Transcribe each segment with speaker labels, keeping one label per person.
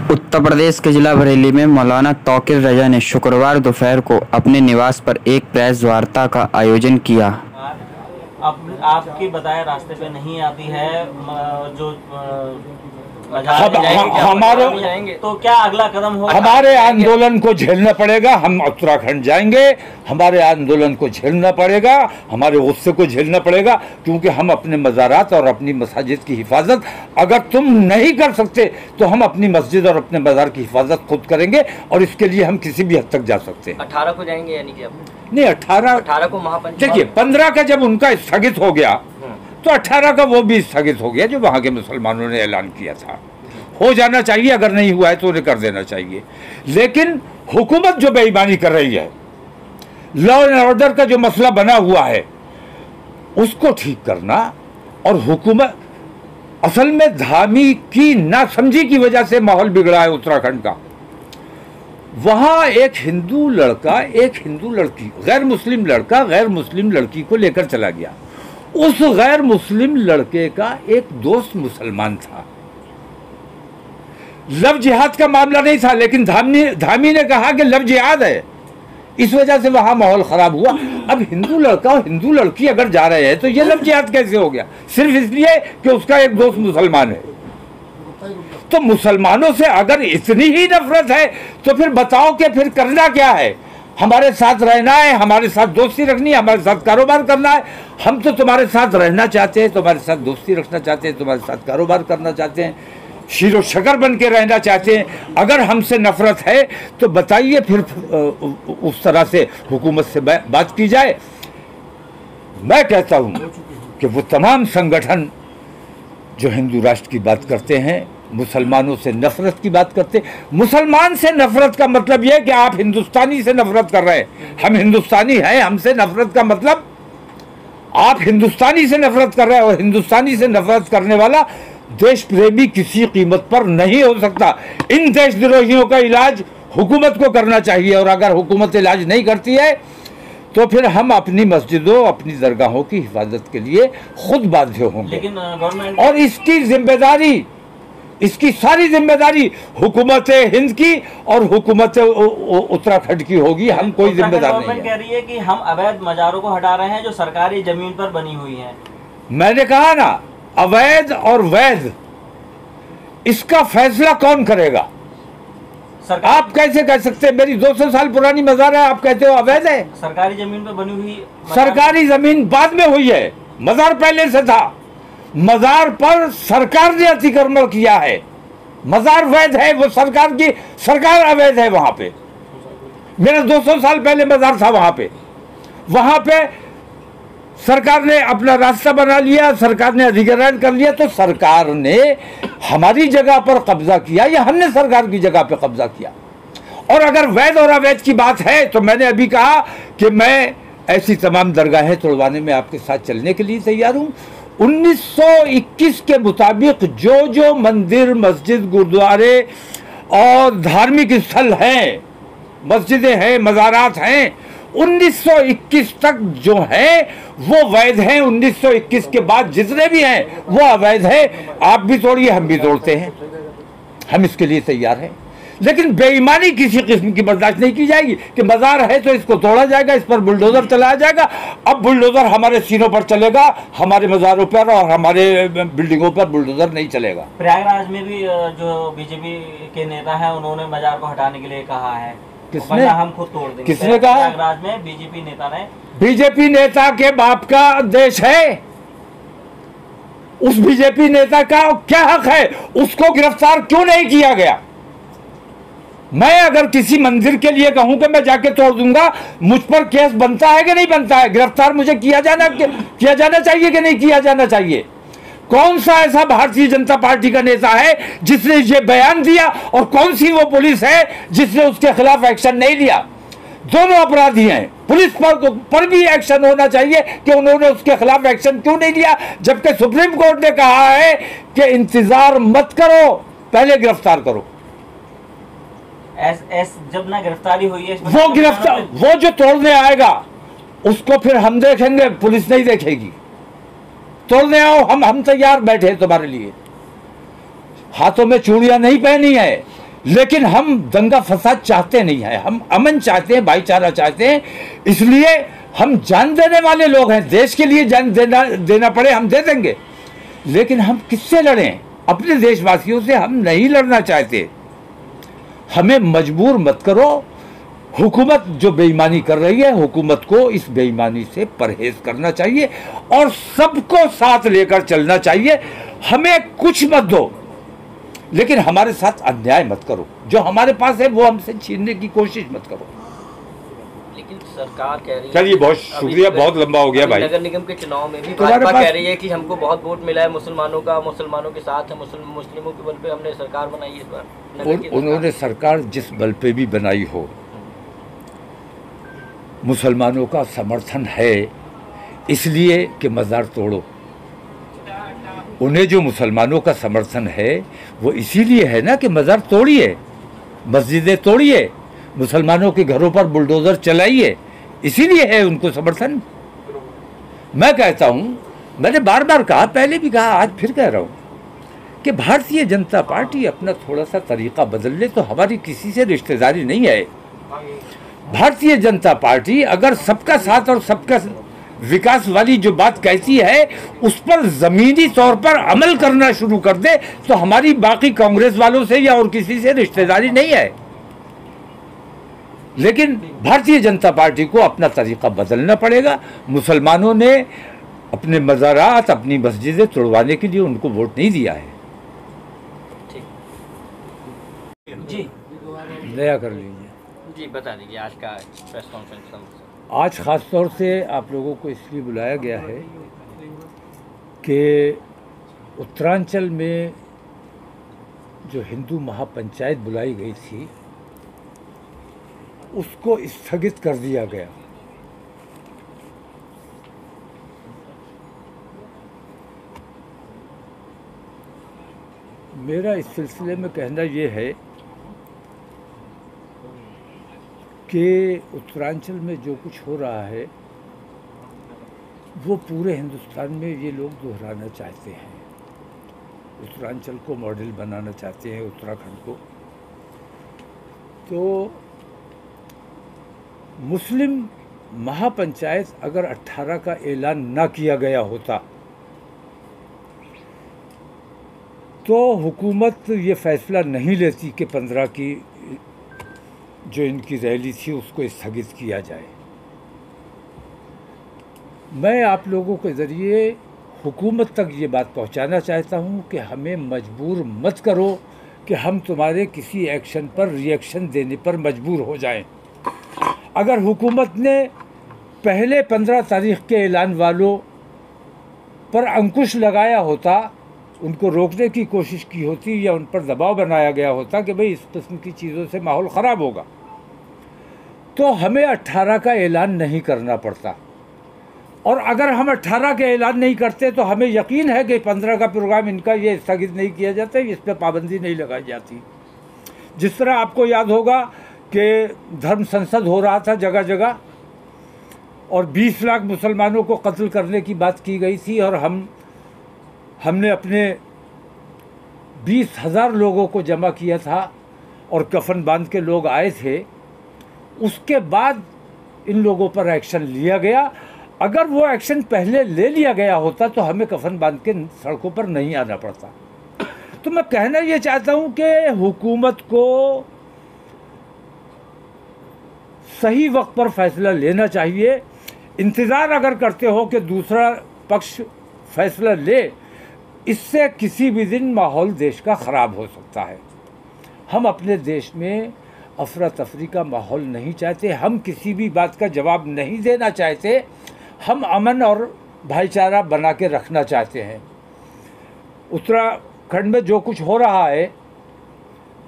Speaker 1: उत्तर प्रदेश के जिला बरेली में मौलाना तौकीर रजा ने शुक्रवार दोपहर को अपने निवास पर एक प्रेस वार्ता का आयोजन किया।
Speaker 2: अब आपकी बताए रास्ते पे नहीं आती है जो
Speaker 3: हमारे
Speaker 2: तो क्या अगला कदम होगा?
Speaker 3: हमारे आंदोलन को झेलना पड़ेगा। हम उत्तराखंड जाएंगे, हमारे आंदोलन को झेलना पड़ेगा, हमारे गुस्से को झेलना पड़ेगा, क्योंकि हम अपने मज़ारात और अपनी मसाजिद की हिफाजत अगर तुम नहीं कर सकते तो हम अपनी मस्जिद और अपने मज़ार की हिफाजत खुद करेंगे और इसके लिए हम किसी भी हद तक जा सकते हैं।
Speaker 4: 18 को जाएंगे यानी कि अब
Speaker 3: नहीं, 18
Speaker 4: को महापंचायत।
Speaker 3: देखिए 15 का जब उनका स्थगित हो गया तो 18 का वो भी स्थगित हो गया जो वहाँ के मुसलमानों ने ऐलान किया था। हो जाना चाहिए, अगर नहीं हुआ है तो उन्हें कर देना चाहिए। लेकिन हुकूमत जो बेईमानी कर रही है, लॉ एंड ऑर्डर का जो मसला बना हुआ है उसको ठीक करना, और हुकूमत असल में धामी की नासमझी की वजह से माहौल बिगड़ा है उत्तराखंड का। वहाँ एक हिंदू लड़का एक हिंदू लड़की, गैर मुस्लिम लड़का गैर मुस्लिम लड़की को लेकर चला गया। उस गैर मुस्लिम लड़के का एक दोस्त मुसलमान था। लव जिहाद का मामला नहीं था, लेकिन धामी ने कहा कि लव जिहाद है, इस वजह से वहां माहौल खराब हुआ। अब हिंदू लड़का और हिंदू लड़की अगर जा रहे हैं तो ये लव जिहाद कैसे हो गया? सिर्फ इसलिए कि उसका एक दोस्त मुसलमान है। तो मुसलमानों से अगर इतनी ही नफरत है तो फिर बताओ कि फिर करना क्या है? हमारे साथ रहना है, हमारे साथ दोस्ती रखनी है, हमारे साथ कारोबार करना है। हम तो तुम्हारे साथ रहना चाहते हैं, तुम्हारे साथ दोस्ती रखना चाहते हैं, तुम्हारे साथ कारोबार करना चाहते हैं, शीरो शकर बन के रहना चाहते हैं। अगर हमसे नफरत है तो बताइए, फिर उस तरह से हुकूमत से बात की जाए। मैं कहता हूं कि वो तमाम संगठन जो हिंदू राष्ट्र की बात करते हैं, मुसलमानों से नफरत की बात करते, मुसलमान से नफरत का मतलब यह है कि आप हिंदुस्तानी से नफरत कर रहे हैं। हम हिंदुस्तानी हैं, हमसे नफरत का मतलब आप हिंदुस्तानी से नफरत कर रहे हैं, और हिंदुस्तानी से नफरत करने वाला देश प्रेमी किसी कीमत पर नहीं हो सकता। इन देशद्रोहियों का इलाज हुकूमत को करना चाहिए, और अगर हुकूमत इलाज नहीं करती है तो फिर हम अपनी मस्जिदों अपनी दरगाहों की हिफाजत के लिए खुद बाध्य होंगे।
Speaker 2: लेकिन गवर्नमेंट
Speaker 3: और इसकी जिम्मेदारी, इसकी सारी जिम्मेदारी हुकूमत हिंद की और हुकूमत उत्तराखंड की होगी। हम कोई जिम्मेदार नहीं है।
Speaker 2: कह रही है कि हम अवैध मज़ारों को हटा रहे हैं जो सरकारी जमीन पर बनी हुई है।
Speaker 3: मैंने कहा ना, अवैध और वैध, इसका फैसला कौन करेगा? आप कैसे कह सकते हैं? मेरी 200 साल पुरानी मज़ार है, आप कहते हो अवैध है?
Speaker 2: सरकारी जमीन पर बनी हुई
Speaker 3: सरकारी जमीन बाद में हुई है, मज़ार पहले से था। मज़ार पर सरकार ने अतिक्रमण किया है। मज़ार वैध है, वो सरकार की, सरकार अवैध है। वहां पे मेरा 200 साल पहले मज़ार था, वहां पे सरकार ने अपना रास्ता बना लिया, सरकार ने अधिग्रहण कर लिया। तो सरकार ने हमारी जगह पर कब्जा किया या हमने सरकार की जगह पर कब्जा किया? और अगर वैध और अवैध की बात है तो मैंने अभी कहा कि मैं ऐसी तमाम दरगाहें तोड़वाने में आपके साथ चलने के लिए तैयार हूं। 1921 के मुताबिक जो जो मंदिर, मस्जिद, गुरुद्वारे और धार्मिक स्थल हैं, मस्जिदें हैं, मज़ारात हैं, 1921 तक जो है वो वैध हैं। 1921 के बाद जितने भी हैं वो अवैध है। आप भी तोड़िए, हम भी तोड़ते हैं, हम इसके लिए तैयार हैं। लेकिन बेईमानी किसी किस्म की बर्दाश्त नहीं की जाएगी कि मज़ार है तो इसको तोड़ा जाएगा, इस पर बुलडोजर चलाया जाएगा। अब बुलडोजर हमारे सीनों पर चलेगा, हमारे मज़ारों पर और हमारे बिल्डिंगों पर बुलडोजर नहीं चलेगा।
Speaker 2: प्रयागराज में भी जो बीजेपी के नेता हैं उन्होंने मज़ार को हटाने के लिए कहा है।
Speaker 3: किसने?
Speaker 2: हम खुद तोड़ देंगे।
Speaker 3: किसने कहा?
Speaker 2: प्रयागराज में बीजेपी नेता ने।
Speaker 3: बीजेपी नेता के बाप का देश है, उस बीजेपी नेता का क्या हक है? उसको गिरफ्तार क्यों नहीं किया गया? मैं अगर किसी मंदिर के लिए कहूं कि मैं जाके तोड़ दूंगा, मुझ पर केस बनता है कि नहीं बनता है? गिरफ्तार मुझे किया जाना चाहिए कि नहीं किया जाना चाहिए? कौन सा ऐसा भारतीय जनता पार्टी का नेता है जिसने ये बयान दिया, और कौन सी वो पुलिस है जिसने उसके खिलाफ एक्शन नहीं लिया? दोनों अपराधी हैं। पुलिस पर भी एक्शन होना चाहिए कि उन्होंने उसके खिलाफ एक्शन क्यों नहीं लिया, जबकि सुप्रीम कोर्ट ने कहा है कि इंतजार मत करो, पहले गिरफ्तार करो।
Speaker 2: जब ना गिरफ्तारी हुई है,
Speaker 3: वो जो तोड़ने आएगा उसको फिर हम देखेंगे, पुलिस नहीं देखेगी। तोड़ने आओ, हम तैयार बैठे तुम्हारे लिए। हाथों में चूड़ियां नहीं पहनी है, लेकिन हम दंगा फसाद चाहते नहीं हैं, हम अमन चाहते हैं, भाईचारा चाहते हैं। इसलिए हम जान देने वाले लोग हैं, देश के लिए जान देना पड़े हम दे देंगे, लेकिन हम किससे लड़ें? अपने देशवासियों से हम नहीं लड़ना चाहते। हमें मजबूर मत करो। हुकूमत जो बेईमानी कर रही है, हुकूमत को इस बेईमानी से परहेज करना चाहिए और सबको साथ लेकर चलना चाहिए। हमें कुछ मत दो, लेकिन हमारे साथ अन्याय मत करो। जो हमारे पास है वो हमसे छीनने की कोशिश मत करो।
Speaker 2: लेकिन सरकार कह रही है,
Speaker 3: चलिए बहुत शुक्रिया, बहुत लंबा हो गया भाई।
Speaker 2: नगर निगम के चुनाव में भी भाजपा कह रही है कि हमको बहुत वोट मिला है मुसलमानों का, मुसलमानों के साथ है, मुस्लिमों के बल पे हमने सरकार बनाई है इस बार।
Speaker 3: उन्होंने सरकार जिस बल पे भी बनाई हो, मुसलमानों का समर्थन है इसलिए कि मज़ार तोड़ो। उन्हें जो मुसलमानों का समर्थन है वो इसीलिए है ना कि मज़ार तोड़िए, मस्जिदें तोड़िए, मुसलमानों के घरों पर बुलडोज़र चलाइए, इसीलिए है उनको समर्थन। मैं कहता हूँ, मैंने बार बार कहा, पहले भी कहा, आज फिर कह रहा हूँ कि भारतीय जनता पार्टी अपना थोड़ा सा तरीक़ा बदल ले तो हमारी किसी से रिश्तेदारी नहीं है। भारतीय जनता पार्टी अगर सबका साथ और सबका विकास वाली जो बात कहती है उस पर ज़मीनी तौर पर अमल करना शुरू कर दे तो हमारी बाकी कांग्रेस वालों से या और किसी से रिश्तेदारी नहीं है। लेकिन भारतीय जनता पार्टी को अपना तरीक़ा बदलना पड़ेगा। मुसलमानों ने अपने मज़ारात, अपनी मस्जिदें तोड़वाने के लिए उनको वोट नहीं दिया है।
Speaker 2: जी
Speaker 3: नया कर लीजिए।
Speaker 2: जी बता दीजिए आज का प्रेस कॉन्फ्रेंस।
Speaker 3: आज ख़ास तौर से आप लोगों को इसलिए बुलाया गया है कि उत्तरांचल में जो हिंदू महापंचायत बुलाई गई थी उसको स्थगित कर दिया गया। मेरा इस सिलसिले में कहना ये है कि उत्तरांचल में जो कुछ हो रहा है वो पूरे हिंदुस्तान में ये लोग दोहराना चाहते हैं। उत्तरांचल को मॉडल बनाना चाहते हैं, उत्तराखंड को। तो मुस्लिम महापंचायत अगर 18 का ऐलान ना किया गया होता तो हुकूमत ये फैसला नहीं लेती कि 15 की जो इनकी रैली थी उसको स्थगित किया जाए। मैं आप लोगों के ज़रिए हुकूमत तक ये बात पहुंचाना चाहता हूं कि हमें मजबूर मत करो कि हम तुम्हारे किसी एक्शन पर रिएक्शन देने पर मजबूर हो जाएं। अगर हुकूमत ने पहले 15 तारीख के ऐलान वालों पर अंकुश लगाया होता, उनको रोकने की कोशिश की होती या उन पर दबाव बनाया गया होता कि भाई इस किस्म की चीज़ों से माहौल ख़राब होगा, तो हमें 18 का ऐलान नहीं करना पड़ता। और अगर हम 18 का ऐलान नहीं करते तो हमें यकीन है कि 15 का प्रोग्राम इनका ये स्थगित नहीं किया जाता, इस पर पाबंदी नहीं लगाई जाती। जिस तरह आपको याद होगा कि धर्म संसद हो रहा था जगह जगह और 20 लाख मुसलमानों को कत्ल करने की बात की गई थी और हमने अपने 20,000 लोगों को जमा किया था और कफन बांध के लोग आए थे। उसके बाद इन लोगों पर एक्शन लिया गया। अगर वो एक्शन पहले ले लिया गया होता तो हमें कफन बांध के सड़कों पर नहीं आना पड़ता। तो मैं कहना ये चाहता हूँ कि हुकूमत को सही वक्त पर फैसला लेना चाहिए। इंतज़ार अगर करते हो कि दूसरा पक्ष फैसला ले, इससे किसी भी दिन माहौल देश का ख़राब हो सकता है। हम अपने देश में अफरा तफरी का माहौल नहीं चाहते, हम किसी भी बात का जवाब नहीं देना चाहते, हम अमन और भाईचारा बना के रखना चाहते हैं। उत्तराखंड में जो कुछ हो रहा है,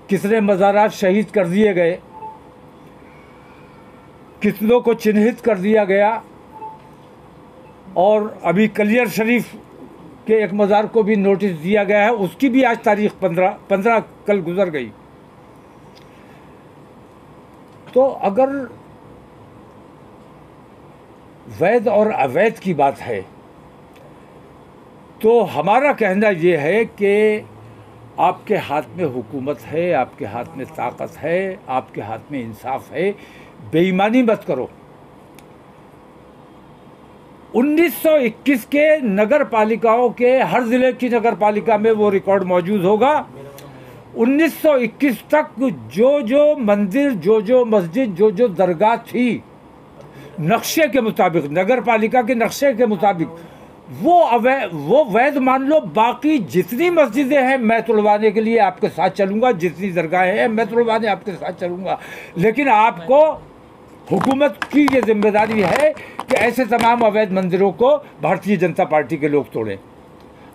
Speaker 3: कितने मज़ारात शहीद कर दिए गए, कितनों को चिन्हित कर दिया गया और अभी कलियर शरीफ के एक मज़ार को भी नोटिस दिया गया है, उसकी भी आज तारीख 15 कल गुजर गई। तो अगर वैध और अवैध की बात है तो हमारा कहना ये है कि आपके हाथ में हुकूमत है, आपके हाथ में ताकत है, आपके हाथ में इंसाफ है, बेईमानी मत करो। 1921 के नगर पालिकाओं के हर ज़िले की नगर पालिका में वो रिकॉर्ड मौजूद होगा। 1921 तक जो मंदिर, जो मस्जिद, जो दरगाह थी, नक्शे के मुताबिक, नगर पालिका के नक्शे के मुताबिक, वो वैध मान लो। बाकी जितनी मस्जिदें हैं मैं तुड़वाने के लिए आपके साथ चलूँगा, जितनी दरगाहें हैं मैं तुड़वाने आपके साथ चलूँगा। लेकिन आपको, हुकूमत की ये जिम्मेदारी है कि ऐसे तमाम अवैध मंदिरों को भारतीय जनता पार्टी के लोग तोड़ें।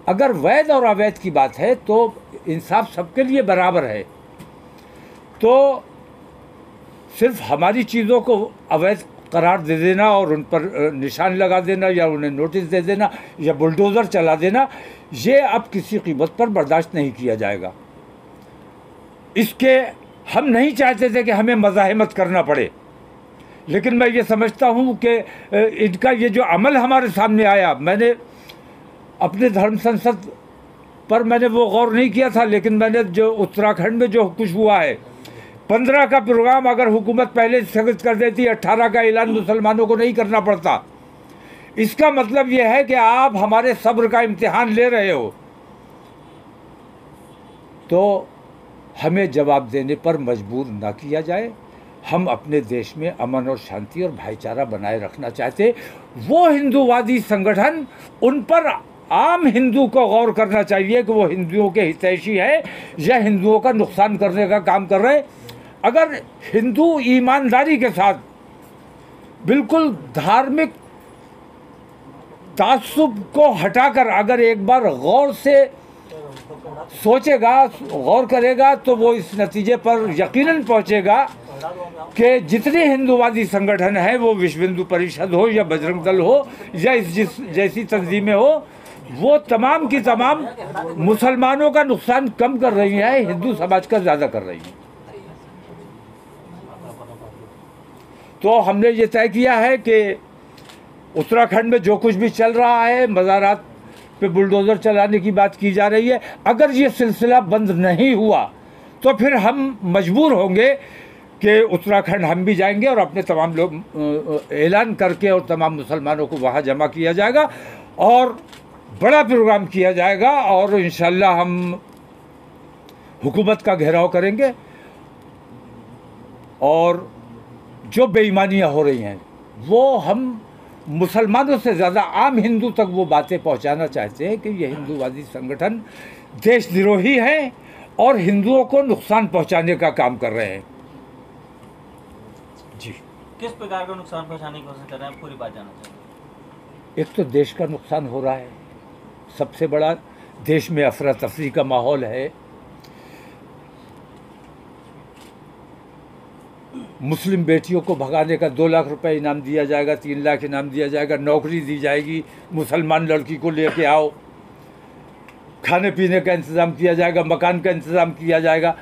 Speaker 3: अगर वैध और अवैध की बात है तो इंसाफ सबके लिए बराबर है। तो सिर्फ हमारी चीज़ों को अवैध करार दे देना और उन पर निशान लगा देना या उन्हें नोटिस दे देना या बुलडोज़र चला देना, ये अब किसी कीमत पर बर्दाश्त नहीं किया जाएगा। इसके हम नहीं चाहते थे कि हमें मज़ाहमत करना पड़े, लेकिन मैं ये समझता हूँ कि इनका ये जो अमल हमारे सामने आया, मैंने अपने धर्म संसद पर मैंने वो गौर नहीं किया था, लेकिन मैंने जो उत्तराखंड में जो कुछ हुआ है, 15 का प्रोग्राम अगर हुकूमत पहले स्थगित कर देती, 18 का ऐलान मुसलमानों को नहीं करना पड़ता। इसका मतलब यह है कि आप हमारे सब्र का इम्तिहान ले रहे हो, तो हमें जवाब देने पर मजबूर ना किया जाए। हम अपने देश में अमन और शांति और भाईचारा बनाए रखना चाहते। वो हिंदूवादी संगठन, उन पर आम हिंदू को गौर करना चाहिए कि वो हिंदुओं के हितैषी है या हिंदुओं का नुकसान करने का काम कर रहे। अगर हिंदू ईमानदारी के साथ बिल्कुल धार्मिक तासुब को हटाकर अगर एक बार गौर से सोचेगा, गौर करेगा, तो वो इस नतीजे पर यकीनन पहुंचेगा कि जितने हिंदूवादी संगठन हैं, वो विश्व हिंदू परिषद हो या बजरंग दल हो या इस जैसी तंजीमें हो, वो तमाम की तमाम मुसलमानों का नुकसान कम कर रही हैं, हिंदू समाज का ज़्यादा कर रही हैं। तो हमने ये तय किया है कि उत्तराखंड में जो कुछ भी चल रहा है, मज़ारात पे बुलडोज़र चलाने की बात की जा रही है, अगर ये सिलसिला बंद नहीं हुआ तो फिर हम मजबूर होंगे कि उत्तराखंड हम भी जाएंगे और अपने तमाम लोग ऐलान करके और तमाम मुसलमानों को वहाँ जमा किया जाएगा और बड़ा प्रोग्राम किया जाएगा और इंशाल्लाह हम हुकूमत का घेराव करेंगे और जो बेईमानियाँ हो रही हैं वो हम मुसलमानों से ज़्यादा आम हिंदू तक वो बातें पहुंचाना चाहते हैं कि ये हिंदूवादी संगठन देशद्रोही हैं और हिंदुओं को नुकसान पहुंचाने का काम कर रहे हैं। जी,
Speaker 4: किस प्रकार का नुकसान पहुंचाने की कोशिश कर रहे हैं, पूरी बात जानना चाहिए।
Speaker 3: एक तो देश का नुकसान हो रहा है, सबसे बड़ा देश में अफरा तफरी का माहौल है। मुस्लिम बेटियों को भगाने का 2 लाख रुपए इनाम दिया जाएगा, 3 लाख इनाम दिया जाएगा, नौकरी दी जाएगी, मुसलमान लड़की को लेके आओ, खाने पीने का इंतज़ाम किया जाएगा, मकान का इंतज़ाम किया जाएगा।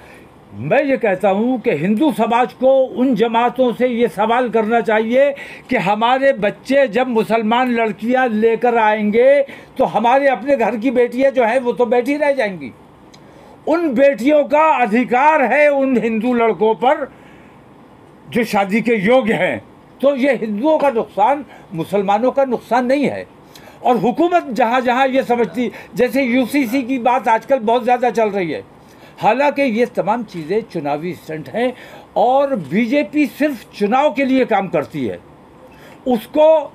Speaker 3: मैं ये कहता हूँ कि हिंदू समाज को उन जमातों से ये सवाल करना चाहिए कि हमारे बच्चे जब मुसलमान लड़कियाँ लेकर आएंगे तो हमारे अपने घर की बेटियाँ जो हैं वो तो बैठी रह जाएंगी। उन बेटियों का अधिकार है उन हिंदू लड़कों पर जो शादी के योग्य हैं। तो ये हिंदुओं का नुकसान मुसलमानों का नुकसान नहीं है। और हुकूमत जहाँ जहाँ ये समझती, जैसे यूसीसी की बात आजकल बहुत ज़्यादा चल रही है, हालांकि ये तमाम चीज़ें चुनावी स्टंट हैं और बीजेपी सिर्फ चुनाव के लिए काम करती है। उसको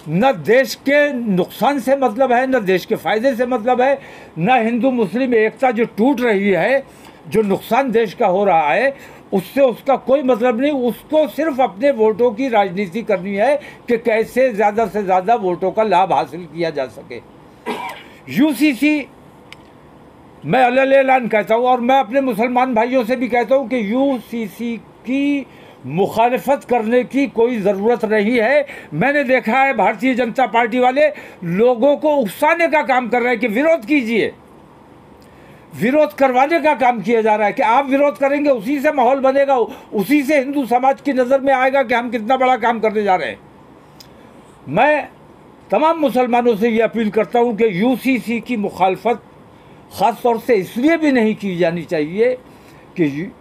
Speaker 3: न देश के नुकसान से मतलब है, न देश के फ़ायदे से मतलब है, न हिंदू मुस्लिम एकता जो टूट रही है, जो नुकसान देश का हो रहा है, उससे उसका कोई मतलब नहीं। उसको सिर्फ अपने वोटों की राजनीति करनी है कि कैसे ज़्यादा से ज़्यादा वोटों का लाभ हासिल किया जा सके। यूसीसी मैं अलग ऐलान कहता हूँ और मैं अपने मुसलमान भाइयों से भी कहता हूँ कि यूसीसी की मुखालफत करने की कोई ज़रूरत नहीं है। मैंने देखा है भारतीय जनता पार्टी वाले लोगों को उकसाने का काम कर रहे हैं कि विरोध कीजिए, विरोध करवाने का काम किया जा रहा है कि आप विरोध करेंगे उसी से माहौल बनेगा, उसी से हिंदू समाज की नज़र में आएगा कि हम कितना बड़ा काम करने जा रहे हैं। मैं तमाम मुसलमानों से ये अपील करता हूँ कि यूसीसी की मुखालफत ख़ास तौर से इसलिए भी नहीं की जानी चाहिए कि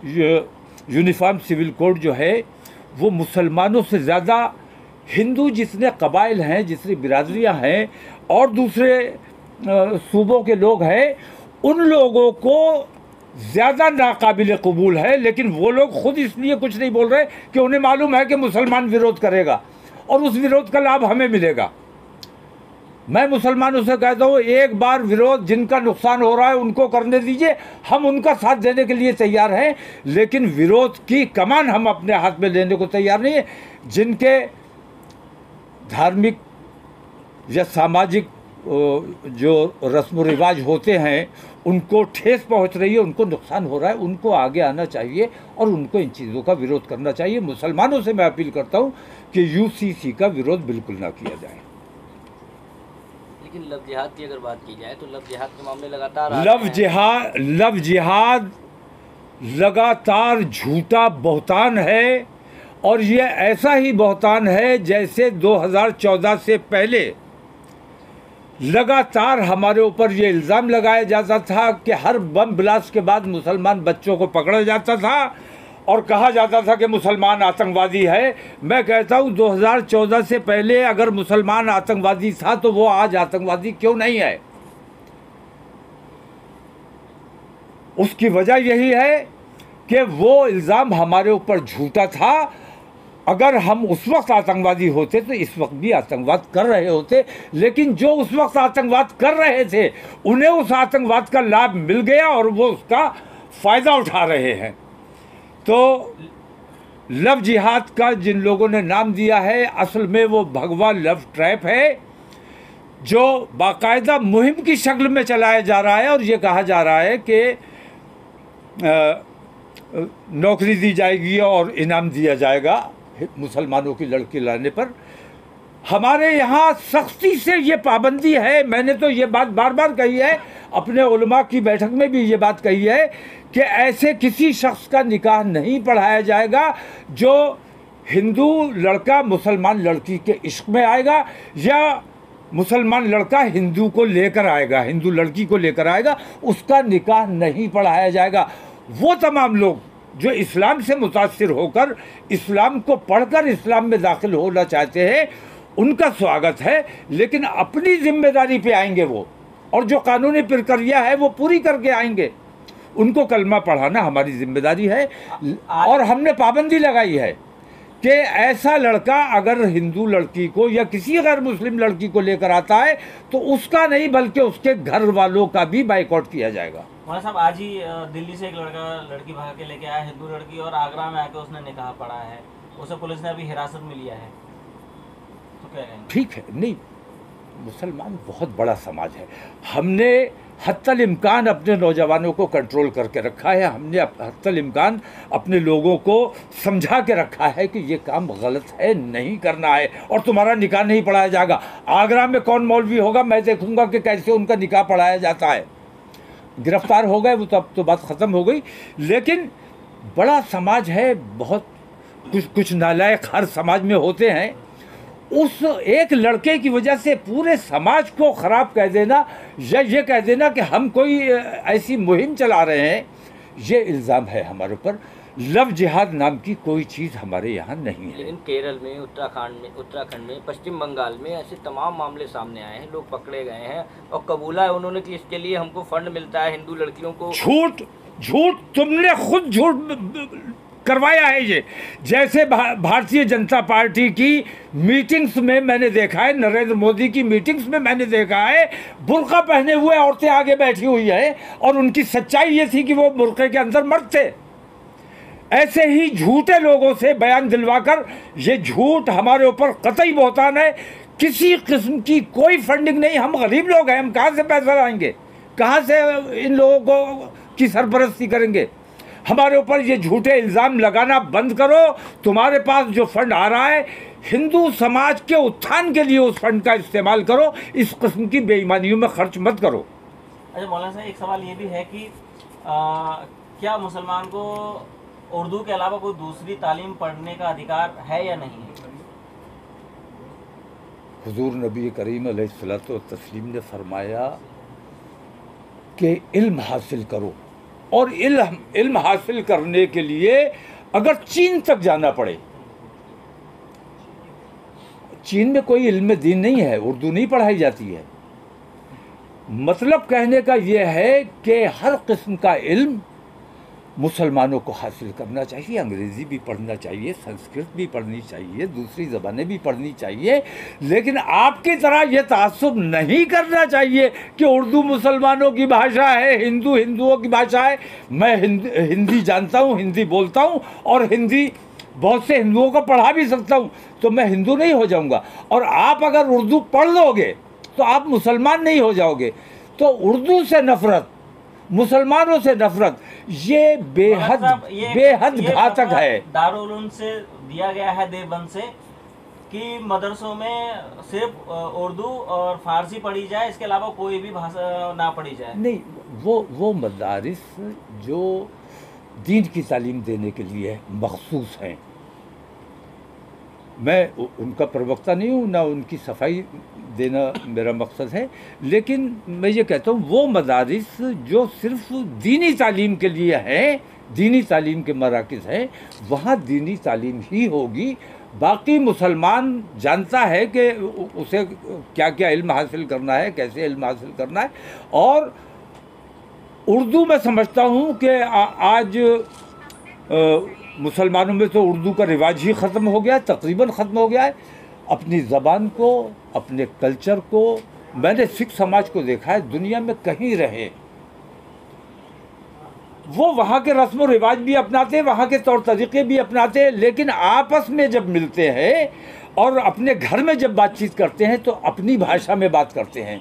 Speaker 3: यूनिफॉर्म सिविल कोड जो है वो मुसलमानों से ज़्यादा हिंदू जितने कबाइल हैं, जितनी बिरादरियां हैं और दूसरे सूबों के लोग हैं, उन लोगों को ज़्यादा नाकाबिल कबूल है। लेकिन वो लोग खुद इसलिए कुछ नहीं बोल रहे कि उन्हें मालूम है कि मुसलमान विरोध करेगा और उस विरोध का लाभ हमें मिलेगा। मैं मुसलमानों से कहता हूँ, एक बार विरोध जिनका नुकसान हो रहा है उनको करने दीजिए, हम उनका साथ देने के लिए तैयार हैं, लेकिन विरोध की कमान हम अपने हाथ में लेने को तैयार नहीं है। जिनके धार्मिक या सामाजिक जो रस्म रिवाज होते हैं उनको ठेस पहुंच रही है, उनको नुकसान हो रहा है, उनको आगे आना चाहिए और उनको इन चीज़ों का विरोध करना चाहिए। मुसलमानों से मैं अपील करता हूं कि यूसीसी का विरोध बिल्कुल ना किया जाए।
Speaker 2: लेकिन लव जिहाद की अगर बात की जाए तो लव जिहाद के मामले लगातार
Speaker 3: लव जिहाद लगातार झूठा बहतान है और ये ऐसा ही बहतान है जैसे 2014 से पहले लगातार हमारे ऊपर ये इल्ज़ाम लगाया जाता था कि हर बम ब्लास्ट के बाद मुसलमान बच्चों को पकड़ा जाता था और कहा जाता था कि मुसलमान आतंकवादी है। मैं कहता हूँ 2014 से पहले अगर मुसलमान आतंकवादी था तो वो आज आतंकवादी क्यों नहीं है? उसकी वजह यही है कि वो इल्ज़ाम हमारे ऊपर झूठा था। अगर हम उस वक्त आतंकवादी होते तो इस वक्त भी आतंकवाद कर रहे होते, लेकिन जो उस वक्त आतंकवाद कर रहे थे उन्हें उस आतंकवाद का लाभ मिल गया और वो उसका फ़ायदा उठा रहे हैं। तो लव जिहाद का जिन लोगों ने नाम दिया है, असल में वो भगवा लव ट्रैप है जो बाकायदा मुहिम की शक्ल में चलाया जा रहा है और ये कहा जा रहा है कि नौकरी दी जाएगी और इनाम दिया जाएगा मुसलमानों की लड़की लाने पर। हमारे यहाँ सख्ती से ये पाबंदी है। मैंने तो ये बात बार बार कही है, अपने उलमा की बैठक में भी ये बात कही है कि ऐसे किसी शख्स का निकाह नहीं पढ़ाया जाएगा जो हिंदू लड़का मुसलमान लड़की के इश्क में आएगा या मुसलमान लड़का हिंदू को लेकर आएगा, हिंदू लड़की को लेकर आएगा, उसका निकाह नहीं पढ़ाया जाएगा। वो तमाम लोग जो इस्लाम से मुतासिर होकर इस्लाम को पढ़कर इस्लाम में दाखिल होना चाहते हैं उनका स्वागत है, लेकिन अपनी जिम्मेदारी पे आएंगे वो, और जो कानूनी प्रक्रिया है वो पूरी करके आएंगे। उनको कलमा पढ़ाना हमारी जिम्मेदारी है और हमने पाबंदी लगाई है कि ऐसा लड़का अगर हिंदू लड़की को या किसी गैर मुस्लिम लड़की को लेकर आता है तो उसका नहीं बल्कि उसके घर वालों का भी बाइकआउट किया जाएगा।
Speaker 4: मौलाना साहब, आज ही दिल्ली से एक लड़की भाग के लेके आया, हिंदू लड़की, और आगरा में आके उसने निकाह पढ़ा है, उसे पुलिस ने अभी हिरासत में लिया है, तो क्या कहेंगे? ठीक है,
Speaker 3: नहीं, मुसलमान बहुत बड़ा समाज है। हमने हत्तल इम्कान अपने नौजवानों को कंट्रोल करके रखा है, हमने हत्तल इम्कान अपने लोगों को समझा के रखा है कि ये काम गलत है, नहीं करना है और तुम्हारा निकाह नहीं पढ़ाया जाएगा। आगरा में कौन मौलवी होगा, मैं देखूंगा कि कैसे उनका निकाह पढ़ाया जाता है। गिरफ्तार हो गए वो तब तो बात ख़त्म हो गई, लेकिन बड़ा समाज है, बहुत कुछ नालायक हर समाज में होते हैं। उस एक लड़के की वजह से पूरे समाज को ख़राब कह देना या ये कह देना कि हम कोई ऐसी मुहिम चला रहे हैं, ये इल्ज़ाम है हमारे ऊपर। लव जिहाद नाम की कोई चीज़ हमारे यहाँ नहीं है।
Speaker 2: लेकिन केरल में, उत्तराखंड में, पश्चिम बंगाल में ऐसे तमाम मामले सामने आए हैं, लोग पकड़े गए हैं और कबूला है उन्होंने कि इसके लिए हमको फंड मिलता है हिंदू लड़कियों को।
Speaker 3: झूठ तुमने खुद झूठ करवाया है ये। जैसे भारतीय जनता पार्टी की मीटिंग्स में मैंने देखा है, नरेंद्र मोदी की मीटिंग्स में मैंने देखा है, बुर्का पहने हुए औरतें आगे बैठी हुई है और उनकी सच्चाई ये थी कि वो बुर्के के अंदर मर्द थे। ऐसे ही झूठे लोगों से बयान दिलवाकर, ये झूठ हमारे ऊपर कतई बहतान है। किसी किस्म की कोई फंडिंग नहीं, हम गरीब लोग हैं, हम कहाँ से पैसा लाएंगे, कहाँ से इन लोगों को की सरपरस्ती करेंगे। हमारे ऊपर ये झूठे इल्ज़ाम लगाना बंद करो। तुम्हारे पास जो फंड आ रहा है हिंदू समाज के उत्थान के लिए उस फंड का इस्तेमाल करो, इस किस्म की बेईमानियों में खर्च मत करो।
Speaker 4: अच्छा मौलाना साहब, एक सवाल ये भी है कि क्या मुसलमान को उर्दू के अलावा कोई दूसरी तालीम पढ़ने का अधिकार है या नहीं है?
Speaker 3: हुजूर नबी करीम अलैहिस्सलातु वस्सलाम ने फरमाया कि इल्म हासिल करो, और इल्म हासिल करने के लिए अगर चीन तक जाना पड़े, चीन में कोई इल्म दीन नहीं है, उर्दू नहीं पढ़ाई जाती है। मतलब कहने का यह है कि हर किस्म का इल्म मुसलमानों को हासिल करना चाहिए। अंग्रेज़ी भी पढ़ना चाहिए, संस्कृत भी पढ़नी चाहिए, दूसरी ज़बानें भी पढ़नी चाहिए, लेकिन आपकी तरह ये तासुब नहीं करना चाहिए कि उर्दू मुसलमानों की भाषा है, हिंदू हिंदुओं की भाषा है। मैं हिंदी जानता हूँ, हिंदी बोलता हूँ, और हिंदी बहुत से हिंदुओं को पढ़ा भी सकता हूँ, तो मैं हिंदू नहीं हो जाऊँगा। और आप अगर उर्दू पढ़ लोगे तो आप मुसलमान नहीं हो जाओगे। तो उर्दू से नफ़रत, मुसलमानों से नफरत, ये बेहद घातक है।
Speaker 4: दारुल उलूम से दिया गया है देवबंद से कि मदरसों में सिर्फ उर्दू और फारसी पढ़ी जाए, इसके अलावा कोई भी भाषा ना पढ़ी जाए।
Speaker 3: नहीं, वो मदारिस जो दीन की तालीम देने के लिए मखसूस हैं, मैं उनका प्रवक्ता नहीं हूँ, ना उनकी सफाई देना मेरा मकसद है, लेकिन मैं ये कहता हूँ वो मदारिस जो सिर्फ दीनी तालीम के लिए हैं, दीनी तालीम के मराकिज़ हैं, वहाँ दीनी तालीम ही होगी। बाकी मुसलमान जानता है कि उसे क्या क्या इल्म हासिल करना है, कैसे इल्म हासिल करना है। और उर्दू मैं समझता हूँ कि आज मुसलमानों में तो उर्दू का रिवाज ही ख़त्म हो गया है, तकरीबन ख़त्म हो गया है। अपनी ज़बान को, अपने कल्चर को, मैंने सिख समाज को देखा है, दुनिया में कहीं रहे वो वहाँ के रस्म व रिवाज भी अपनाते हैं, वहाँ के तौर तरीक़े भी अपनाते हैं, लेकिन आपस में जब मिलते हैं और अपने घर में जब बातचीत करते हैं तो अपनी भाषा में बात करते हैं।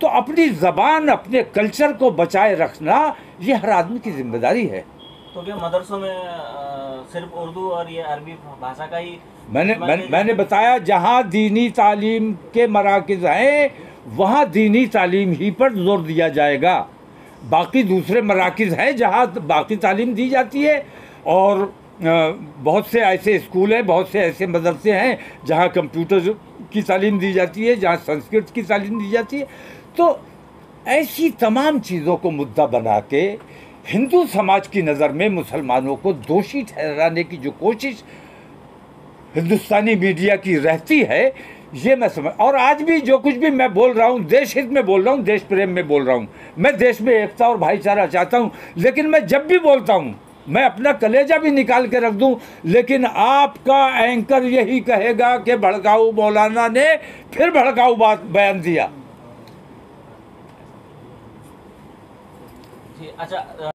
Speaker 3: तो अपनी ज़बान, अपने कल्चर को बचाए रखना ये हर आदमी की जिम्मेदारी है।
Speaker 4: तो क्या मदरसों में सिर्फ उर्दू और ये अरबी भाषा का ही
Speaker 3: मैंने बताया, जहाँ दीनी तालीम के मराकिज़ हैं वहाँ दीनी तालीम ही पर जोर दिया जाएगा। बाकी दूसरे मराकिज़ हैं जहाँ बाकी तालीम दी जाती है, और बहुत से ऐसे स्कूल हैं, बहुत से ऐसे मदरसे हैं जहाँ कंप्यूटर की तालीम दी जाती है, जहाँ संस्कृत की तालीम दी जाती है। तो ऐसी तमाम चीज़ों को मुद्दा बना के हिंदू समाज की नज़र में मुसलमानों को दोषी ठहराने की जो कोशिश हिंदुस्तानी मीडिया की रहती है, ये मैं समझ। और आज भी जो कुछ भी मैं बोल रहा हूँ, देश हित में बोल रहा हूँ, देश प्रेम में बोल रहा हूँ। मैं देश में एकता और भाईचारा चाहता हूँ, लेकिन मैं जब भी बोलता हूँ मैं अपना कलेजा भी निकाल के रख दूँ, लेकिन आपका एंकर यही कहेगा कि भड़काऊ मौलाना ने फिर भड़काऊ बात बयान दिया।
Speaker 4: अच्छा।